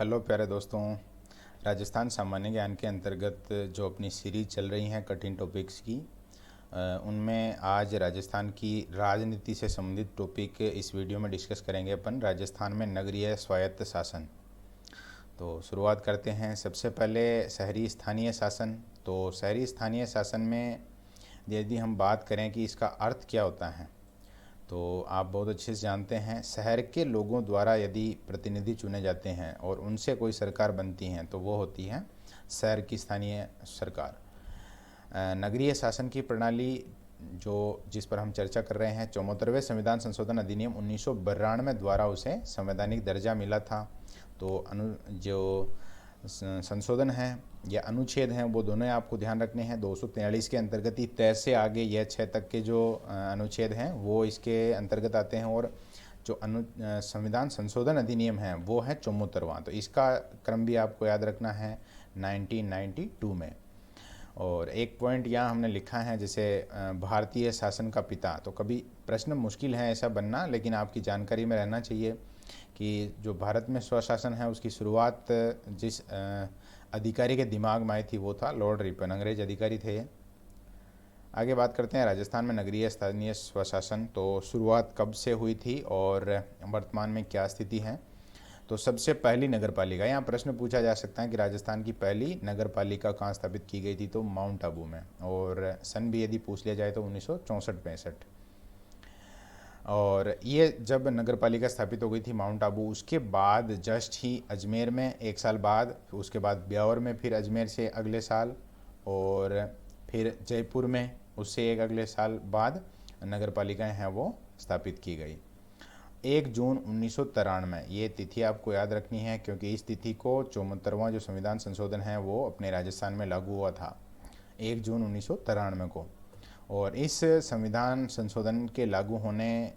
Hello प्यारे दोस्तों। राजस्थान सामान्य ज्ञान के अंतर्गत जो अपनी सीरीज चल रही हैं कठिन टॉपिक्स की, उनमें आज राजस्थान की राजनीति से संबंधित टॉपिक इस वीडियो में डिस्कस करेंगे अपन। राजस्थान में नगरीय स्वायत्त शासन। तो शुरुआत करते हैं। सबसे पहले शहरी स्थानीय शासन। तो शहरी स्थानीय शासन में यदि हम बात करें कि इसका अर्थ क्या होता है, तो आप बहुत अच्छे से जानते हैं, शहर के लोगों द्वारा यदि प्रतिनिधि चुने जाते हैं और उनसे कोई सरकार बनती है तो वो होती है शहर की स्थानीय सरकार। नगरीय शासन की प्रणाली जिस पर हम चर्चा कर रहे हैं, 74वें संविधान संशोधन अधिनियम 1992 द्वारा उसे संवैधानिक दर्जा मिला था। तो जो संशोधन है या अनुच्छेद हैं वो दोनों आपको ध्यान रखने हैं। 243 के अंतर्गत ही तय से आगे यह 6 तक के जो अनुच्छेद हैं वो इसके अंतर्गत आते हैं, और जो संविधान संशोधन अधिनियम है वो है 74वां। तो इसका क्रम भी आपको याद रखना है 1992 में। और एक पॉइंट यहाँ हमने लिखा है जैसे भारतीय शासन का पिता। तो कभी प्रश्न मुश्किल है ऐसा बनना, लेकिन आपकी जानकारी में रहना चाहिए कि जो भारत में स्वशासन है उसकी शुरुआत जिस अधिकारी के दिमाग में आई थी वो था लॉर्ड रिपन, अंग्रेज अधिकारी थे। आगे बात करते हैं राजस्थान में नगरीय स्थानीय स्वशासन। तो शुरुआत कब से हुई थी और वर्तमान में क्या स्थिति है। तो सबसे पहली नगर पालिका, यहाँ प्रश्न पूछा जा सकता है कि राजस्थान की पहली नगर पालिका कहाँ स्थापित की गई थी, तो माउंट आबू में। और सन भी यदि पूछ लिया जाए तो 1964-65। और ये जब नगर पालिका स्थापित हो गई थी माउंट आबू, उसके बाद जस्ट ही अजमेर में 1 साल बाद, उसके बाद ब्यावर में, फिर अजमेर से अगले साल, और फिर जयपुर में उससे एक अगले साल बाद नगर पालिकाएँ हैं वो स्थापित की गई। 1 जून 1993, ये तिथि आपको याद रखनी है क्योंकि इस तिथि को 74वां जो संविधान संशोधन है वो अपने राजस्थान में लागू हुआ था 1 जून 1993 को। और इस संविधान संशोधन के लागू होने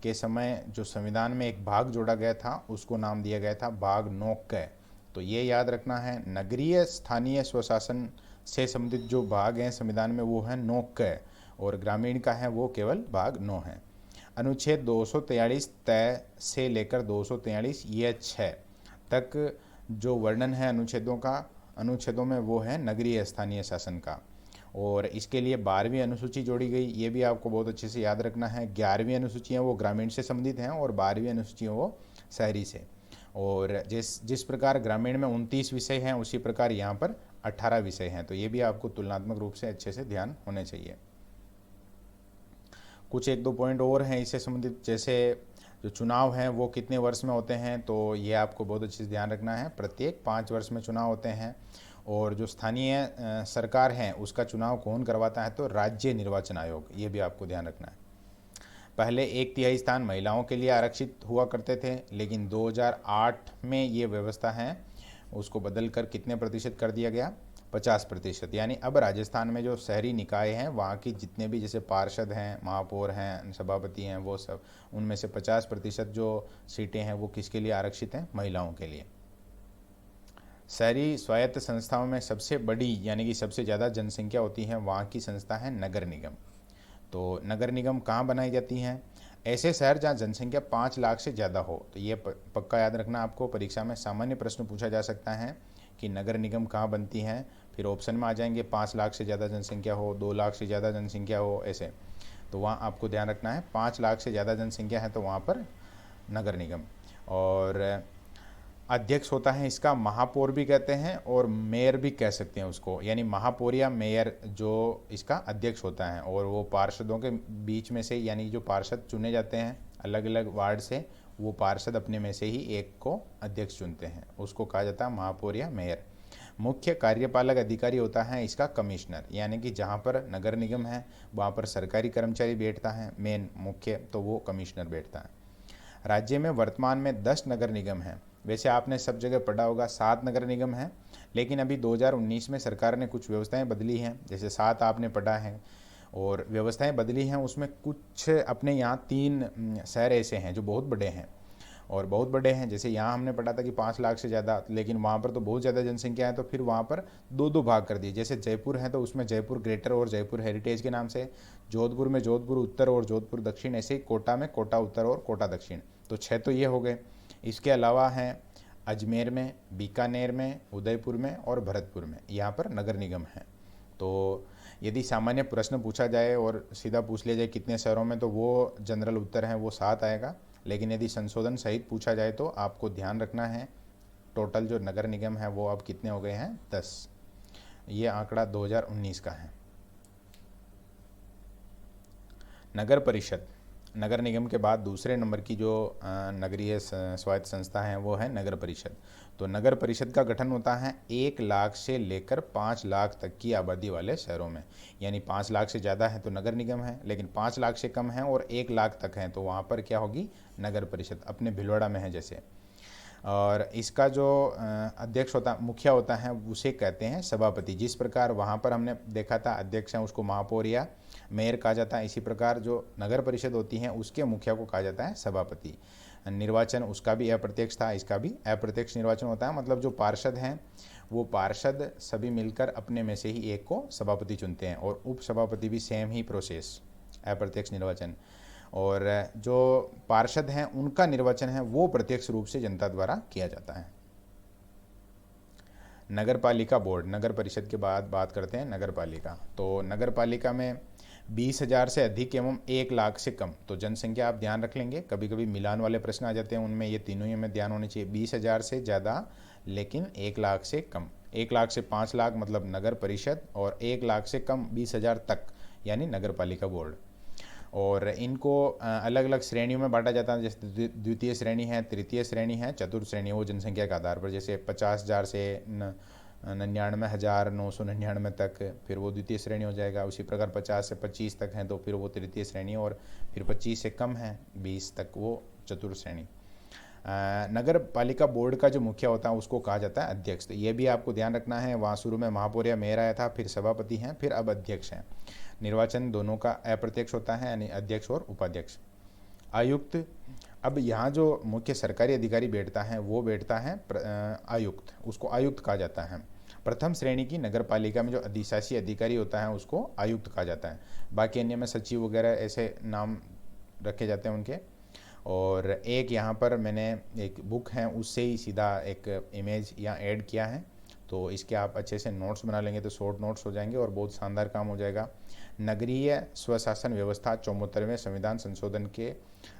के समय जो संविधान में एक भाग जोड़ा गया था उसको नाम दिया गया था भाग 9 तो ये याद रखना है, नगरीय स्थानीय स्वशासन से संबंधित जो भाग हैं संविधान में वो है 9 और ग्रामीण का है वो केवल भाग 9 है। अनुच्छेद 243 तय से लेकर 243 ये 6 तक जो वर्णन है अनुच्छेदों में वो है नगरीय स्थानीय शासन का। और इसके लिए 12वीं अनुसूची जोड़ी गई, ये भी आपको बहुत अच्छे से याद रखना है। 11वीं अनुसूची है वो ग्रामीण से संबंधित हैं और 12वीं अनुसूची है वो शहरी से। और जिस प्रकार ग्रामीण में 29 विषय हैं उसी प्रकार यहाँ पर 18 विषय हैं। तो ये भी आपको तुलनात्मक रूप से अच्छे से ध्यान होने चाहिए। कुछ 1-2 पॉइंट और हैं इससे संबंधित, जैसे जो चुनाव हैं वो कितने वर्ष में होते हैं, तो ये आपको बहुत अच्छे से ध्यान रखना है। प्रत्येक 5 वर्ष में चुनाव होते हैं। और जो स्थानीय सरकार है उसका चुनाव कौन करवाता है, तो राज्य निर्वाचन आयोग, ये भी आपको ध्यान रखना है। पहले 1/3 स्थान महिलाओं के लिए आरक्षित हुआ करते थे, लेकिन 2008 में ये व्यवस्था है उसको बदल कर कितने प्रतिशत कर दिया गया, 50%। यानी अब राजस्थान में जो शहरी निकाय हैं वहाँ की जितने भी जैसे पार्षद हैं, महापौर हैं, सभापति हैं, वो सब, उनमें से 50% जो सीटें हैं वो किसके लिए आरक्षित हैं, महिलाओं के लिए। शहरी स्वायत्त संस्थाओं में सबसे बड़ी यानी कि सबसे ज़्यादा जनसंख्या होती है वहाँ की संस्था है नगर निगम। तो नगर निगम कहाँ बनाई जाती हैं, ऐसे शहर जहाँ जनसंख्या 5 लाख से ज़्यादा हो। तो ये पक्का याद रखना, आपको परीक्षा में सामान्य प्रश्न पूछा जा सकता है कि नगर निगम कहाँ बनती हैं। फिर ऑप्शन में आ जाएंगे 5 लाख से ज़्यादा जनसंख्या हो, 2 लाख से ज़्यादा जनसंख्या हो, ऐसे। तो वहाँ आपको ध्यान रखना है 5 लाख से ज़्यादा जनसंख्या है तो वहाँ पर नगर निगम। और अध्यक्ष होता है इसका महापौर भी कहते हैं और मेयर भी कह सकते हैं उसको, यानी महापौर या मेयर जो इसका अध्यक्ष होता है। और वो पार्षदों के बीच में से, यानी जो पार्षद चुने जाते हैं अलग अलग वार्ड से, वो पार्षद अपने में से ही एक को अध्यक्ष चुनते हैं, उसको कहा जाता है महापौर या मेयर। मुख्य कार्यपालक अधिकारी होता है इसका कमिश्नर, यानी कि जहाँ पर नगर निगम है वहाँ पर सरकारी कर्मचारी बैठता है मेन मुख्य, तो वो कमिश्नर बैठता है। राज्य में वर्तमान में 10 नगर निगम हैं। वैसे आपने सब जगह पढ़ा होगा 7 नगर निगम हैं, लेकिन अभी 2019 में सरकार ने कुछ व्यवस्थाएं बदली हैं, जैसे 7 आपने पढ़ा है और व्यवस्थाएं बदली हैं। उसमें कुछ अपने यहाँ 3 शहर ऐसे हैं जो बहुत बड़े हैं और बहुत बड़े हैं। जैसे यहाँ हमने पढ़ा था कि 5 लाख से ज़्यादा, लेकिन वहाँ पर तो बहुत ज़्यादा जनसंख्या है, तो फिर वहाँ पर दो दो भाग कर दिए। जैसे जयपुर है तो उसमें जयपुर ग्रेटर और जयपुर हेरिटेज के नाम से, जोधपुर में जोधपुर उत्तर और जोधपुर दक्षिण, ऐसे ही कोटा में कोटा उत्तर और कोटा दक्षिण। तो 6 तो ये हो गए। इसके अलावा हैं अजमेर में, बीकानेर में, उदयपुर में और भरतपुर में, यहाँ पर नगर निगम है। तो यदि सामान्य प्रश्न पूछा जाए और सीधा पूछ लिया जाए कितने शहरों में, तो वो जनरल उत्तर है वो 7 आएगा। लेकिन यदि संशोधन सहित पूछा जाए तो आपको ध्यान रखना है टोटल जो नगर निगम है वो अब कितने हो गए हैं, 10। ये आंकड़ा 2019 का है। नगर परिषद, नगर निगम के बाद दूसरे नंबर की जो नगरीय स्वायत्त संस्था है वो है नगर परिषद। तो नगर परिषद का गठन होता है 1 लाख से लेकर 5 लाख तक की आबादी वाले शहरों में। यानी 5 लाख से ज़्यादा है तो नगर निगम है, लेकिन 5 लाख से कम है और 1 लाख तक है तो वहाँ पर क्या होगी, नगर परिषद। अपने भिलवाड़ा में है जैसे। और इसका जो अध्यक्ष होता, मुखिया होता है, उसे कहते हैं सभापति। जिस प्रकार वहाँ पर हमने देखा था अध्यक्ष हैं उसको महापौर या मेयर कहा जाता है, इसी प्रकार जो नगर परिषद होती है उसके मुखिया को कहा जाता है सभापति। निर्वाचन उसका भी अप्रत्यक्ष था, इसका भी अप्रत्यक्ष निर्वाचन होता है। मतलब जो पार्षद हैं वो पार्षद सभी मिलकर अपने में से ही एक को सभापति चुनते हैं, और उप सभापति भी सेम ही प्रोसेस, अप्रत्यक्ष निर्वाचन। और जो पार्षद हैं उनका निर्वाचन है वो प्रत्यक्ष रूप से जनता द्वारा किया जाता है। नगर पालिका बोर्ड, नगर परिषद के बाद बात करते हैं नगर पालिका। तो नगर पालिका में 20,000 से अधिक एवं 1 लाख से कम। तो जनसंख्या आप ध्यान रख लेंगे, कभी कभी मिलान वाले प्रश्न आ जाते हैं, उनमें ये तीनों ही हमें ध्यान होने चाहिए। 20,000 से ज़्यादा लेकिन 1 लाख से कम। 1 लाख से 5 लाख मतलब नगर परिषद, और 1 लाख से कम 20,000 तक यानी नगर पालिका बोर्ड। और इनको अलग अलग श्रेणियों में बांटा जाता है। जैसे द्वितीय श्रेणी है, तृतीय श्रेणी है, चतुर्थ श्रेणी, वो जनसंख्या के आधार पर। जैसे 50,000 से 99,999 तक फिर वो द्वितीय श्रेणी हो जाएगा। उसी प्रकार 50 से 25 तक हैं तो फिर वो तृतीय श्रेणी, और फिर 25 से कम है 20 तक वो चतुर्थ श्रेणी। नगर पालिका बोर्ड का जो मुखिया होता है उसको कहा जाता है अध्यक्ष। तो ये भी आपको ध्यान रखना है। वहाँ शुरू में महापौर या मेयर आया था, फिर सभापति हैं, फिर अब अध्यक्ष हैं। निर्वाचन दोनों का अप्रत्यक्ष होता है, यानी अध्यक्ष और उपाध्यक्ष। आयुक्त, अब यहाँ जो मुख्य सरकारी अधिकारी बैठता है वो बैठता है आयुक्त, उसको आयुक्त कहा जाता है। प्रथम श्रेणी की नगर पालिका में जो अधिशासी अधिकारी होता है उसको आयुक्त कहा जाता है। बाकी अन्य में सचिव वगैरह ऐसे नाम रखे जाते हैं उनके। और एक यहाँ पर मैंने एक बुक है उससे ही सीधा एक इमेज यहाँ ऐड किया है, तो इसके आप अच्छे से नोट्स बना लेंगे तो शॉर्ट नोट्स हो जाएंगे और बहुत शानदार काम हो जाएगा। नगरीय स्वशासन व्यवस्था 74वें संविधान संशोधन के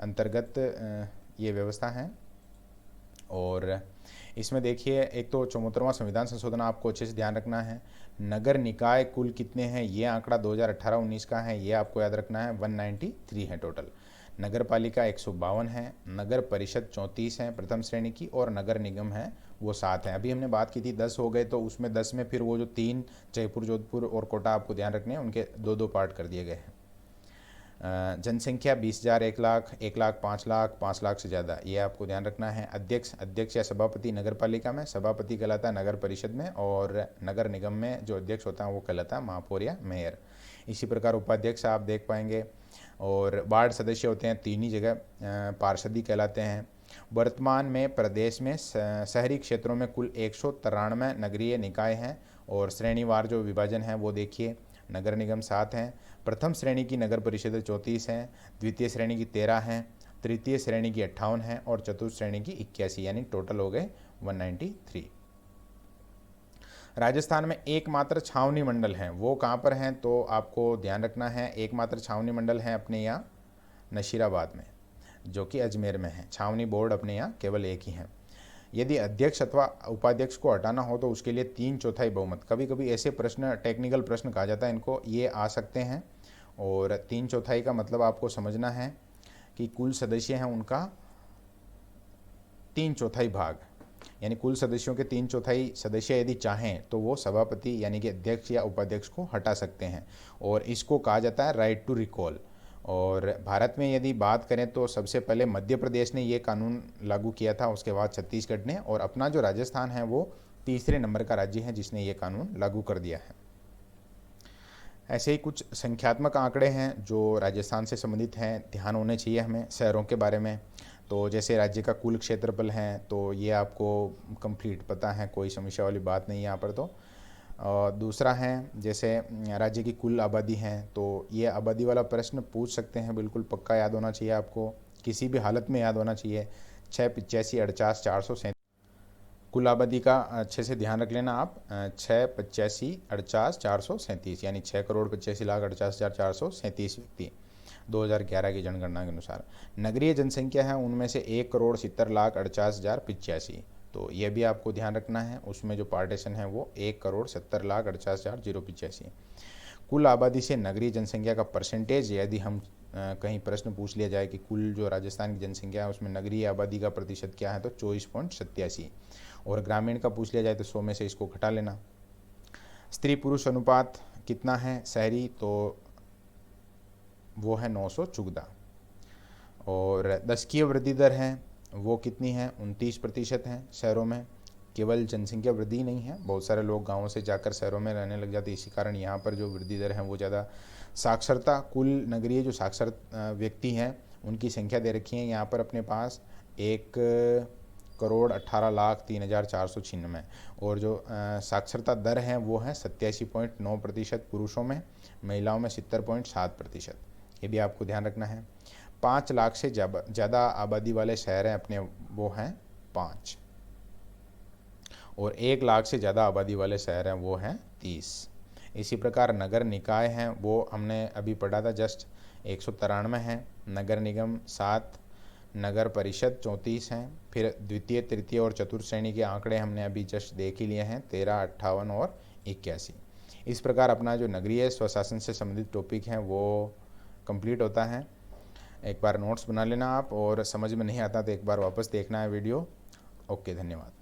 अंतर्गत ये व्यवस्था है। और इसमें देखिए, एक तो 74वां संविधान संशोधन आपको अच्छे से ध्यान रखना है। नगर निकाय कुल कितने हैं, ये आंकड़ा 2018-19 का है, ये आपको याद रखना है। 193 है टोटल। नगर पालिका 152 है, नगर परिषद 34 है प्रथम श्रेणी की, और नगर निगम है वो 7 है। अभी हमने बात की थी 10 हो गए, तो उसमें 10 में फिर वो जो 3 जयपुर, जोधपुर और कोटा आपको ध्यान रखने हैं, उनके 2-2 पार्ट कर दिए गए हैं। जनसंख्या 20,000, 1 लाख, 1 लाख, 5 लाख, 5 लाख से ज़्यादा, ये आपको ध्यान रखना है। अध्यक्ष या सभापति नगर पालिका में, सभापति कहलाता है नगर परिषद में, और नगर निगम में जो अध्यक्ष होता है वो कहलाता है महापौर या मेयर। इसी प्रकार उपाध्यक्ष आप देख पाएंगे। और वार्ड सदस्य होते हैं 3 ही जगह, पार्षदी कहलाते हैं। वर्तमान में प्रदेश में शहरी क्षेत्रों में कुल 193 नगरीय निकाय हैं, और श्रेणीवार जो विभाजन है वो देखिए। नगर निगम 7 हैं, प्रथम श्रेणी की नगर परिषद 34 हैं, द्वितीय श्रेणी की 13 हैं, तृतीय श्रेणी की 58 हैं, और चतुर्थ श्रेणी की 81, यानी टोटल हो गए 193। राजस्थान में एकमात्र छावनी मंडल हैं, वो कहाँ पर हैं, तो आपको ध्यान रखना है। एकमात्र छावनी मंडल हैं अपने यहाँ नशीराबाद में, जो कि अजमेर में है। छावनी बोर्ड अपने यहाँ केवल एक ही है। यदि अध्यक्ष अथवा उपाध्यक्ष को हटाना हो तो उसके लिए 3/4 बहुमत। कभी कभी ऐसे प्रश्न, टेक्निकल प्रश्न कहा जाता है इनको, ये आ सकते हैं। और 3/4 का मतलब आपको समझना है कि कुल सदस्य हैं उनका 3/4 भाग, यानी कुल सदस्यों के 3/4 सदस्य यदि चाहें तो वो सभापति यानी कि अध्यक्ष या उपाध्यक्ष को हटा सकते हैं, और इसको कहा जाता है राइट टू रिकॉल। और भारत में यदि बात करें तो सबसे पहले मध्य प्रदेश ने ये कानून लागू किया था, उसके बाद छत्तीसगढ़ ने, और अपना जो राजस्थान है वो तीसरे नंबर का राज्य है जिसने ये कानून लागू कर दिया है। ऐसे ही कुछ संख्यात्मक आंकड़े हैं जो राजस्थान से संबंधित हैं, ध्यान होने चाहिए हमें शहरों के बारे में। तो जैसे राज्य का कुल क्षेत्रफल है तो ये आपको कंप्लीट पता है, कोई समस्या वाली बात नहीं है यहाँ पर। तो और दूसरा है जैसे राज्य की कुल आबादी है, तो ये आबादी वाला प्रश्न पूछ सकते हैं, बिल्कुल पक्का याद होना चाहिए आपको, किसी भी हालत में याद होना चाहिए। 6, 85, 48, 437 कुल आबादी का अच्छे से ध्यान रख लेना आप। 6, 85, 48, 437 यानी 6,85,48,437 व्यक्ति 2011 की जनगणना के अनुसार। नगरीय जनसंख्या है उनमें से 1,70,48,085। तो ये भी आपको ध्यान रखना है, उसमें जो पार्टीशन है वो 1,70,48,085। कुल आबादी से नगरीय जनसंख्या का परसेंटेज, यदि हम कहीं प्रश्न पूछ लिया जाए कि कुल जो राजस्थान की जनसंख्या है उसमें नगरीय आबादी का प्रतिशत क्या है, तो 24.87। और ग्रामीण का पूछ लिया जाए तो 100 में से इसको घटा लेना। स्त्री पुरुष अनुपात कितना है शहरी, तो वो है 914। और दशकीय वृद्धि दर है वो कितनी है, 29% है शहरों में। केवल जनसंख्या वृद्धि नहीं है, बहुत सारे लोग गाँवों से जाकर शहरों में रहने लग जाते हैं, इसी कारण यहाँ पर जो वृद्धि दर है वो ज़्यादा। साक्षरता, कुल नगरीय जो साक्षर व्यक्ति हैं उनकी संख्या दे रखी है यहाँ पर अपने पास 1,18,03,496। और जो साक्षरता दर है वो है 87.9% पुरुषों में, महिलाओं में 70.7%। ये भी आपको ध्यान रखना है। 5 लाख से ज़्यादा आबादी वाले शहर हैं अपने, वो हैं 5। और 1 लाख से ज़्यादा आबादी वाले शहर हैं वो हैं 30। इसी प्रकार नगर निकाय हैं वो हमने अभी पढ़ा था जस्ट 193 हैं, नगर निगम 7, नगर परिषद 34 हैं। फिर द्वितीय, तृतीय और चतुर्थ श्रेणी के आंकड़े हमने अभी जस्ट देख ही लिए हैं, 13, 58 और 81। इस प्रकार अपना जो नगरीय स्वशासन से संबंधित टॉपिक हैं वो कंप्लीट होता है। एक बार नोट्स बना लेना आप, और समझ में नहीं आता तो एक बार वापस देखना है वीडियो। ओके, धन्यवाद।